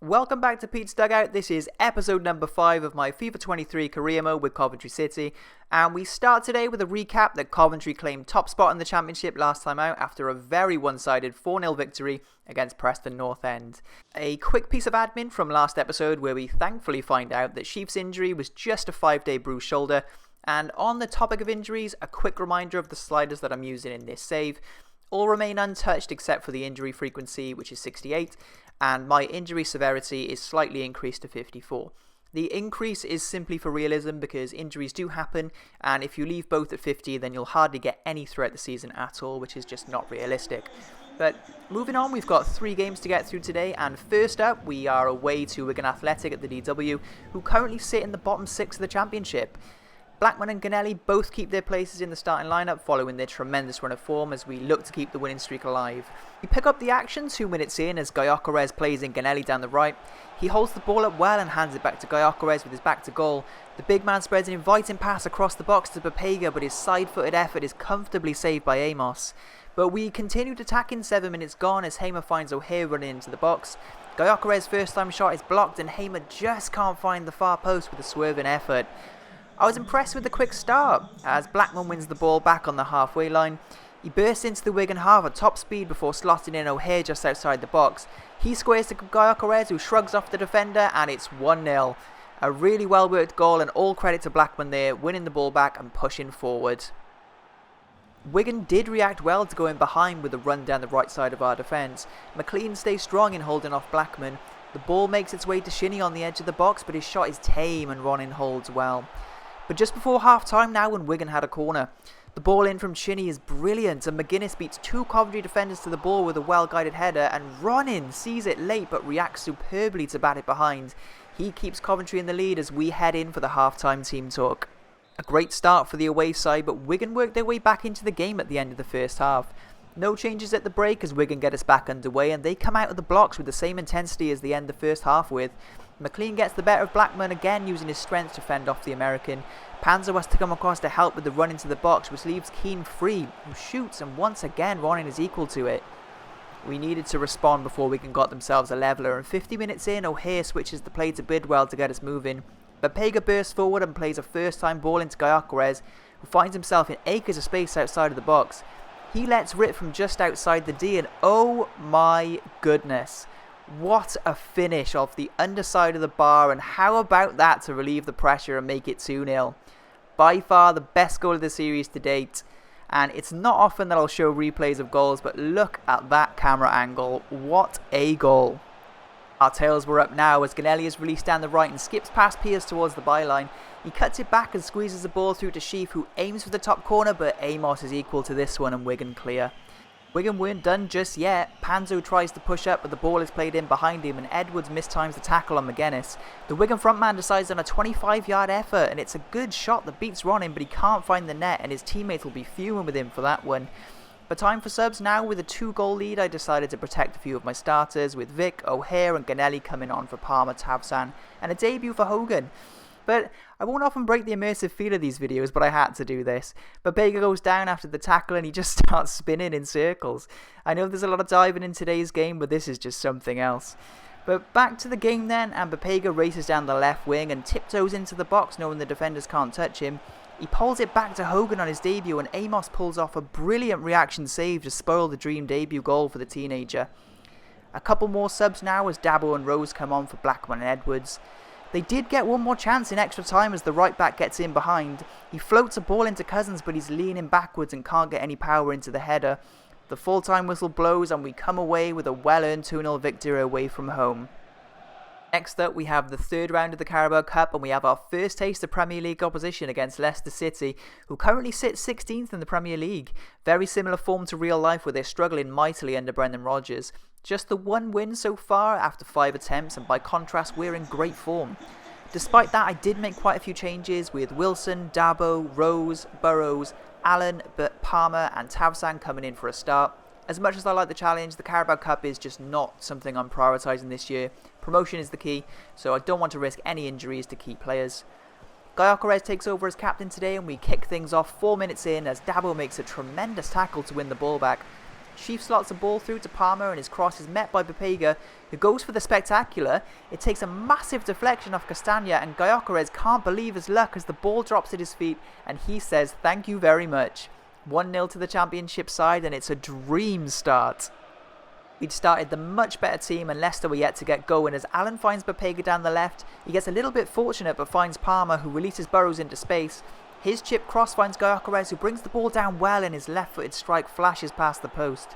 Welcome back to Pete's Dugout. This is episode number 5 of my FIFA 23 career mode with Coventry City, and we start today with a recap that Coventry claimed top spot in the championship last time out after a very one-sided 4-0 victory against Preston North End. A quick piece of admin from last episode where we thankfully find out that Sheaf's injury was just a 5-day bruised shoulder, and on the topic of injuries, a quick reminder of the sliders that I'm using in this save. All remain untouched except for the injury frequency, which is 68, and my injury severity is slightly increased to 54. The increase is simply for realism because injuries do happen, and if you leave both at 50 then you'll hardly get any throughout the season at all, which is just not realistic. But moving on, we've got 3 games to get through today, and first up we are away to Wigan Athletic at the DW, who currently sit in the bottom 6 of the championship. Blackman and Ganelli both keep their places in the starting lineup following their tremendous run of form as we look to keep the winning streak alive. We pick up the action 2 minutes in as Gyökeres plays in Ganelli down the right. He holds the ball up well and hands it back to Gyökeres with his back to goal. The big man spreads an inviting pass across the box to Papega, but his side-footed effort is comfortably saved by Amos. But we continued attacking 7 minutes gone as Hamer finds O'Hare running into the box. Gyökeres' first time shot is blocked and Hamer just can't find the far post with a swerving effort. I was impressed with the quick start as Blackman wins the ball back on the halfway line. He bursts into the Wigan half at top speed before slotting in O'Hare just outside the box. He squares to Gyökeres, who shrugs off the defender, and it's 1-0. A really well worked goal and all credit to Blackman there, winning the ball back and pushing forward. Wigan did react well to going behind with a run down the right side of our defence. McLean stays strong in holding off Blackman. The ball makes its way to Shinnie on the edge of the box, but his shot is tame and Ronin holds well. But just before half-time now when Wigan had a corner, the ball in from Shinnie is brilliant and McGuinness beats 2 Coventry defenders to the ball with a well-guided header, and Ronin sees it late but reacts superbly to bat it behind. He keeps Coventry in the lead as we head in for the half-time team talk. A great start for the away side, but Wigan worked their way back into the game at the end of the first half. No changes at the break as Wigan get us back underway, and they come out of the blocks with the same intensity as they end the first half with. McLean gets the better of Blackman again, using his strength to fend off the American. Panzer was to come across to help with the run into the box, which leaves Keane free, who shoots, and once again Ronin is equal to it. We needed to respond before Wigan got themselves a leveller, and 50 minutes in, O'Hare switches the play to Bidwell to get us moving. But Papega bursts forward and plays a first-time ball into Gyökeres, who finds himself in acres of space outside of the box. He lets rip from just outside the D, and oh my goodness, what a finish off the underside of the bar, and how about that to relieve the pressure and make it 2-0. By far the best goal of the series to date, and it's not often that I'll show replays of goals, but look at that camera angle, what a goal. Our tails were up now as Ganelli is released down the right and skips past Pierce towards the byline. He cuts it back and squeezes the ball through to Sheaf, who aims for the top corner, but Amos is equal to this one and Wigan clear. Wigan weren't done just yet. Panzo tries to push up, but the ball is played in behind him and Edwards mistimes the tackle on McGuinness. The Wigan frontman decides on a 25-yard effort, and it's a good shot that beats Ronin, but he can't find the net and his teammates will be fuming with him for that one. But time for subs now. With a 2-goal lead, I decided to protect a few of my starters, with Vic, O'Hare and Ganelli coming on for Palmer, Tavsan, and a debut for Hogan. But I won't often break the immersive feel of these videos, but I had to do this. Papega goes down after the tackle and he just starts spinning in circles. I know there's a lot of diving in today's game, but this is just something else. But back to the game then, and Papega races down the left wing and tiptoes into the box knowing the defenders can't touch him. He pulls it back to Hogan on his debut, and Amos pulls off a brilliant reaction save to spoil the dream debut goal for the teenager. A couple more subs now as Dabo and Rose come on for Blackman and Edwards. They did get one more chance in extra time as the right back gets in behind. He floats a ball into Cousins, but he's leaning backwards and can't get any power into the header. The full-time whistle blows and we come away with a well-earned 2-0 victory away from home. Next up, we have the third round of the Carabao Cup, and we have our first taste of Premier League opposition against Leicester City, who currently sit 16th in the Premier League. Very similar form to real life, where they're struggling mightily under Brendan Rodgers. Just the 1 win so far after 5 attempts, and by contrast, we're in great form. Despite that, I did make quite a few changes, with Wilson, Dabo, Rose, Burrows, Allen, Palmer and Tavsan coming in for a start. As much as I like the challenge, the Carabao Cup is just not something I'm prioritising this year. Promotion is the key, so I don't want to risk any injuries to key players. Gyökeres takes over as captain today, and we kick things off 4 minutes in as Dabo makes a tremendous tackle to win the ball back. Sheaf slots a ball through to Palmer and his cross is met by Bepega, who goes for the spectacular. It takes a massive deflection off Castagna and Gyökeres can't believe his luck as the ball drops at his feet and he says thank you very much. 1-0 to the championship side and it's a dream start. We'd started the much better team and Leicester were yet to get going as Allen finds Bepega down the left. He gets a little bit fortunate but finds Palmer who releases Burrows into space. His chip cross finds Gyökeres who brings the ball down well and his left-footed strike flashes past the post.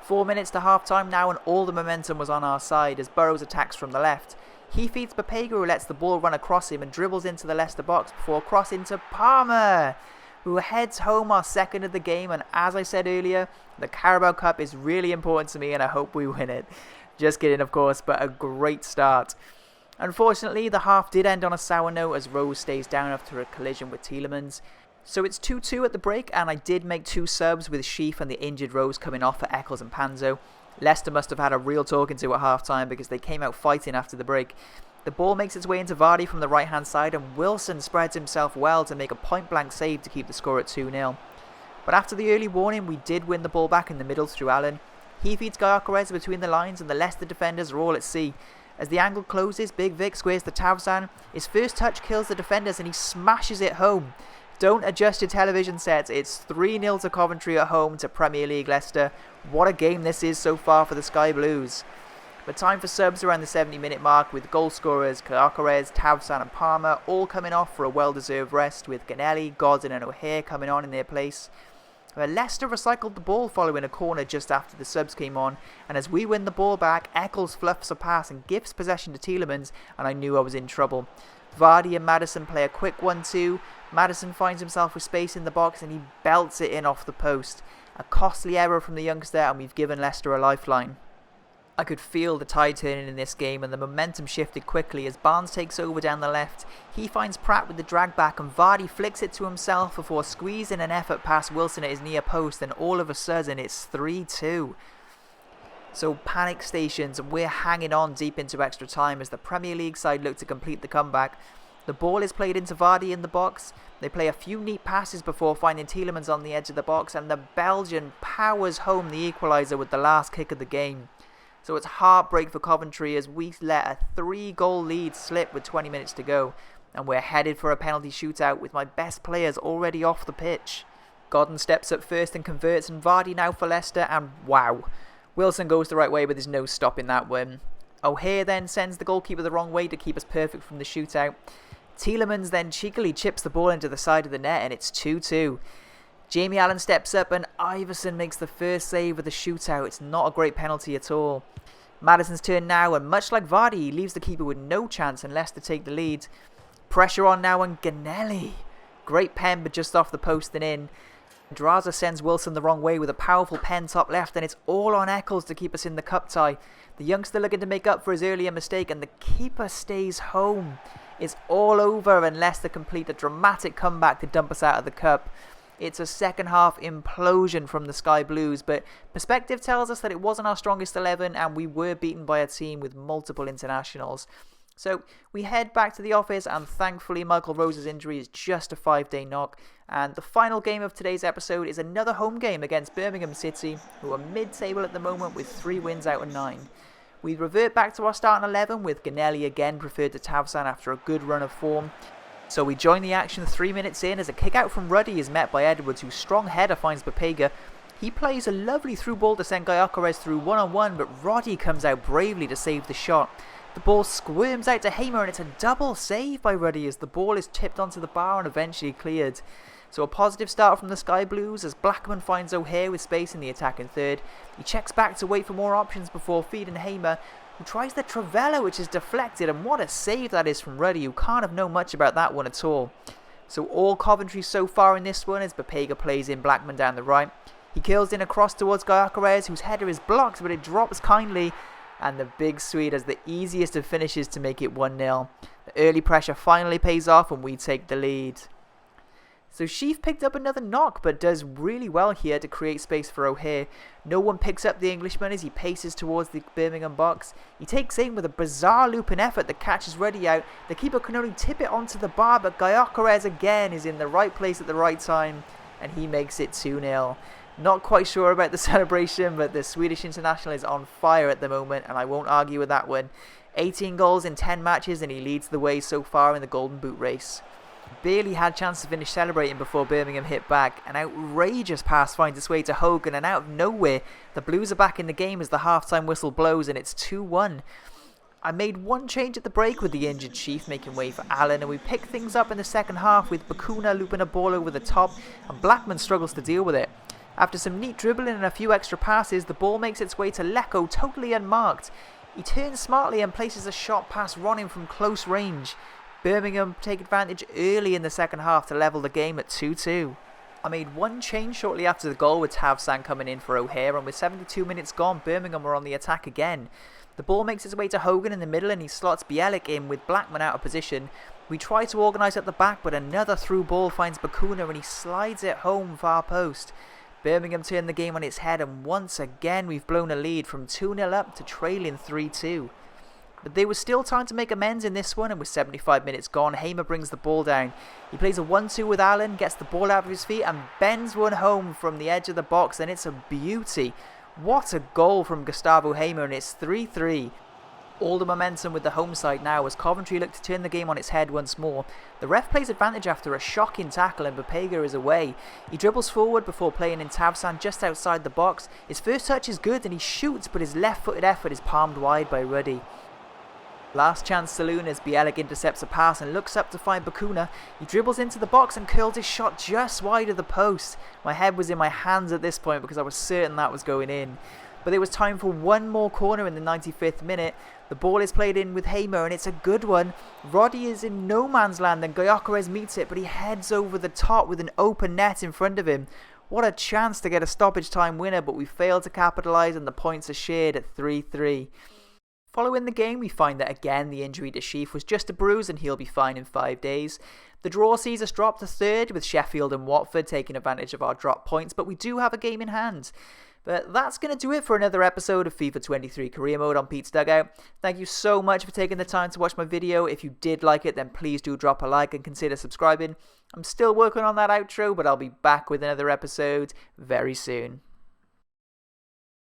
4 minutes to half-time now and all the momentum was on our side as Burrows attacks from the left. He feeds Bepega who lets the ball run across him and dribbles into the Leicester box before crossing to Palmer, who heads home our second of the game. And as I said earlier, the Carabao Cup is really important to me and I hope we win it. Just kidding of course, but a great start. Unfortunately, the half did end on a sour note as Rose stays down after a collision with Tielemans. So it's 2-2 at the break and I did make 2 subs with Sheaf and the injured Rose coming off for Eccles and Panzo. Leicester must have had a real talking to at half time because they came out fighting after the break. The ball makes its way into Vardy from the right hand side and Wilson spreads himself well to make a point blank save to keep the score at 2-0. But after the early warning we did win the ball back in the middle through Allen. He feeds Gyökeres between the lines and the Leicester defenders are all at sea. As the angle closes, Big Vic squares the Tavzan. His first touch kills the defenders and he smashes it home. Don't adjust your television sets. It's 3-0 to Coventry at home to Premier League Leicester. What a game this is so far for the Sky Blues. But time for subs around the 70-minute mark with goal scorers Gyökeres, Tavzan and Palmer all coming off for a well-deserved rest with Ganelli, Godden and O'Hare coming on in their place. Leicester recycled the ball following a corner just after the subs came on, and as we win the ball back, Eccles fluffs a pass and gives possession to Tielemans, and I knew I was in trouble. Vardy and Maddison play a quick 1-2. Maddison finds himself with space in the box and he belts it in off the post. A costly error from the youngster and we've given Leicester a lifeline. I could feel the tide turning in this game and the momentum shifted quickly as Barnes takes over down the left. He finds Pratt with the drag back and Vardy flicks it to himself before squeezing an effort past Wilson at his near post and all of a sudden it's 3-2. So panic stations and we're hanging on deep into extra time as the Premier League side look to complete the comeback. The ball is played into Vardy in the box. They play a few neat passes before finding Tielemans on the edge of the box and the Belgian powers home the equaliser with the last kick of the game. So it's heartbreak for Coventry as we let a 3-goal lead slip with 20 minutes to go. And we're headed for a penalty shootout with my best players already off the pitch. Godden steps up first and converts and Vardy now for Leicester and wow. Wilson goes the right way but there's no stopping that one. O'Hare then sends the goalkeeper the wrong way to keep us perfect from the shootout. Tielemans then cheekily chips the ball into the side of the net and it's 2-2. Jamie Allen steps up and Iverson makes the first save with the shootout. It's not a great penalty at all. Maddison's turn now and much like Vardy, he leaves the keeper with no chance and Leicester take the lead. Pressure on now on Ganelli. Great pen but just off the post and in. Draza sends Wilson the wrong way with a powerful pen top left and it's all on Eccles to keep us in the cup tie. The youngster looking to make up for his earlier mistake and the keeper stays home. It's all over and Leicester complete a dramatic comeback to dump us out of the cup. It's a second half implosion from the Sky Blues, but perspective tells us that it wasn't our strongest 11 and we were beaten by a team with multiple internationals. So we head back to the office and thankfully Michael Rose's injury is just a 5-day knock. And the final game of today's episode is another home game against Birmingham City, who are mid-table at the moment with 3 wins out of 9. We revert back to our starting 11 with Ganelli again preferred to Tavzan after a good run of form. So we join the action 3 minutes in as a kick out from Ruddy is met by Edwards whose strong header finds Bepega. He plays a lovely through ball to send Gyökeres through one-on-one but Roddy comes out bravely to save the shot. The ball squirms out to Hamer and it's a double save by Ruddy as the ball is tipped onto the bar and eventually cleared. So a positive start from the Sky Blues as Blackman finds O'Hare with space in the attacking third. He checks back to wait for more options before feeding Hamer, who tries the Trivela which is deflected and what a save that is from Ruddy who can't have known much about that one at all. So all Coventry so far in this one as Bepega plays in Blackman down the right. He kills in a cross towards Gyökeres whose header is blocked but it drops kindly and the big Swede has the easiest of finishes to make it 1-0. The early pressure finally pays off and we take the lead. So Sheaf picked up another knock but does really well here to create space for O'Hare. No one picks up the Englishman as he paces towards the Birmingham box. He takes aim with a bizarre looping effort that catches Ruddy out. The keeper can only tip it onto the bar but Gyökeres again is in the right place at the right time and he makes it 2-0. Not quite sure about the celebration, but the Swedish international is on fire at the moment, and I won't argue with that one. 18 goals in 10 matches, and he leads the way so far in the Golden Boot race. Barely had a chance to finish celebrating before Birmingham hit back. An outrageous pass finds its way to Hogan, and out of nowhere, the Blues are back in the game as the half-time whistle blows, and it's 2-1. I made one change at the break with the injured Chief making way for Allen, and we pick things up in the second half with Bakuna looping a ball over the top, and Blackman struggles to deal with it. After some neat dribbling and a few extra passes, the ball makes its way to Lecco totally unmarked. He turns smartly and places a shot past Ronning from close range. Birmingham take advantage early in the second half to level the game at 2-2. I made one change shortly after the goal with Tavsan coming in for O'Hare, and with 72 minutes gone, Birmingham were on the attack again. The ball makes its way to Hogan in the middle and he slots Bielik in with Blackman out of position. We try to organise at the back, but another through ball finds Bakuna and he slides it home far post. Birmingham turned the game on its head, and once again we've blown a lead from 2-0 up to trailing 3-2. But there was still time to make amends in this one, and with 75 minutes gone, Hamer brings the ball down. He plays a 1-2 with Allen, gets the ball out of his feet and bends one home from the edge of the box, and it's a beauty. What a goal from Gustavo Hamer, and it's 3-3. All the momentum with the home side now as Coventry look to turn the game on its head once more. The ref plays advantage after a shocking tackle and Bapega is away. He dribbles forward before playing in Tavsan just outside the box. His first touch is good and he shoots, but his left-footed effort is palmed wide by Ruddy. Last chance saloon as Bielik intercepts a pass and looks up to find Bakuna. He dribbles into the box and curls his shot just wide of the post. My head was in my hands at this point because I was certain that was going in. But there was time for one more corner in the 95th minute. The ball is played in with Hamer and it's a good one. Roddy is in no man's land and Gyökeres meets it, but he heads over the top with an open net in front of him. What a chance to get a stoppage time winner, but we fail to capitalise and the points are shared at 3-3. Following the game, we find that again the injury to Sheaf was just a bruise and he'll be fine in 5 days. The draw sees us drop to third with Sheffield and Watford taking advantage of our drop points, but we do have a game in hand. But that's going to do it for another episode of FIFA 23 Career Mode on Pete's Dugout. Thank you so much for taking the time to watch my video. If you did like it, then please do drop a like and consider subscribing. I'm still working on that outro, but I'll be back with another episode very soon.